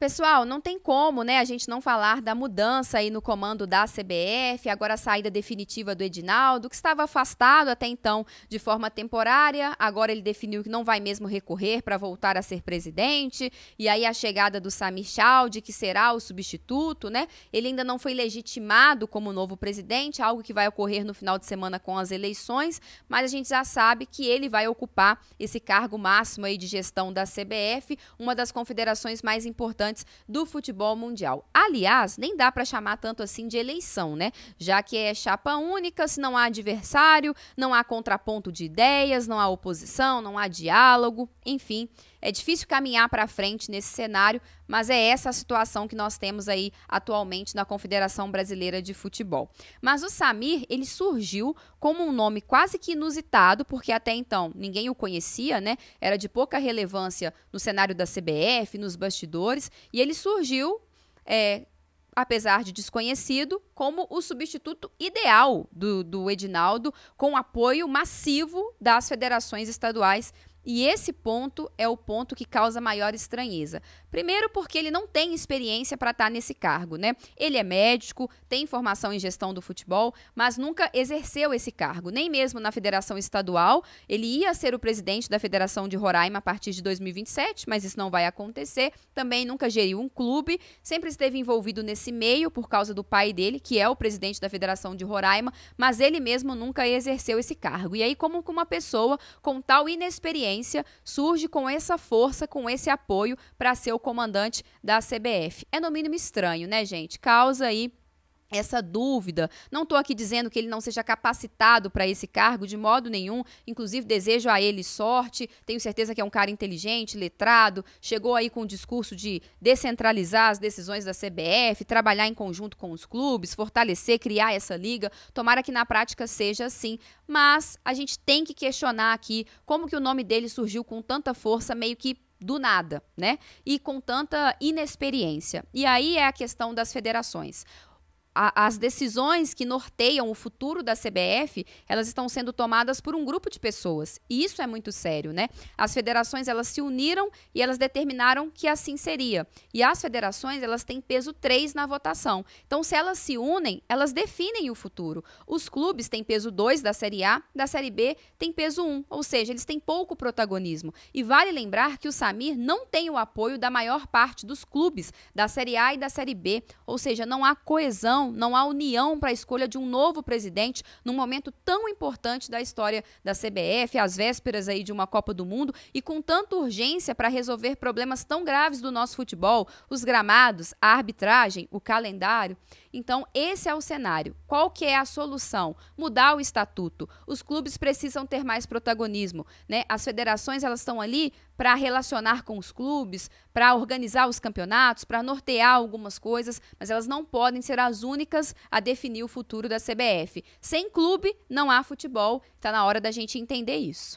Pessoal, não tem como, né, a gente não falar da mudança aí no comando da CBF, agora a saída definitiva do Edinaldo, que estava afastado até então de forma temporária, agora ele definiu que não vai mesmo recorrer para voltar a ser presidente, e aí a chegada do Samir Chaldie, que será o substituto, né, ele ainda não foi legitimado como novo presidente, algo que vai ocorrer no final de semana com as eleições, mas a gente já sabe que ele vai ocupar esse cargo máximo aí de gestão da CBF, uma das confederações mais importantes do futebol mundial. Aliás, nem dá para chamar tanto assim de eleição, né? Já que é chapa única, se não há adversário, não há contraponto de ideias, não há oposição, não há diálogo, enfim, é difícil caminhar para frente nesse cenário, mas é essa a situação que nós temos aí atualmente na Confederação Brasileira de Futebol. Mas o Samir, ele surgiu como um nome quase que inusitado, porque até então ninguém o conhecia, né? Era de pouca relevância no cenário da CBF, nos bastidores, e ele surgiu, apesar de desconhecido, como o substituto ideal do Edinaldo, com apoio massivo das federações estaduais. E esse ponto é o ponto que causa maior estranheza. Primeiro porque ele não tem experiência para estar nesse cargo, né? Ele é médico, tem formação em gestão do futebol, mas nunca exerceu esse cargo, nem mesmo na federação estadual. Ele ia ser o presidente da Federação de Roraima a partir de 2027, mas isso não vai acontecer. Também nunca geriu um clube, sempre esteve envolvido nesse meio por causa do pai dele, que é o presidente da Federação de Roraima, mas ele mesmo nunca exerceu esse cargo. E aí, como uma pessoa com tal inexperiência surge com essa força, com esse apoio para ser o comandante da CBF. É no mínimo estranho, né, gente? Causa aí essa dúvida. Não estou aqui dizendo que ele não seja capacitado para esse cargo de modo nenhum, inclusive desejo a ele sorte, tenho certeza que é um cara inteligente, letrado, chegou aí com o discurso de descentralizar as decisões da CBF, trabalhar em conjunto com os clubes, fortalecer, criar essa liga, tomara que na prática seja assim, mas a gente tem que questionar aqui como que o nome dele surgiu com tanta força, meio que do nada, né? E com tanta inexperiência. E aí é a questão das federações. As decisões que norteiam o futuro da CBF, elas estão sendo tomadas por um grupo de pessoas. E isso é muito sério, né? As federações, elas se uniram e elas determinaram que assim seria. E as federações, elas têm peso 3 na votação. Então, se elas se unem, elas definem o futuro. Os clubes têm peso 2 da Série A, da Série B tem peso 1. Ou seja, eles têm pouco protagonismo. E vale lembrar que o Samir não tem o apoio da maior parte dos clubes da Série A e da Série B. Ou seja, não há coesão, não há união para a escolha de um novo presidente num momento tão importante da história da CBF, às vésperas aí de uma Copa do Mundo e com tanta urgência para resolver problemas tão graves do nosso futebol, os gramados, a arbitragem, o calendário. Então, esse é o cenário. Qual que é a solução? Mudar o estatuto. Os clubes precisam ter mais protagonismo, né? As federações, elas estão ali para relacionar com os clubes, para organizar os campeonatos, para nortear algumas coisas, mas elas não podem ser as únicas a definir o futuro da CBF. Sem clube, não há futebol. Está na hora da gente entender isso.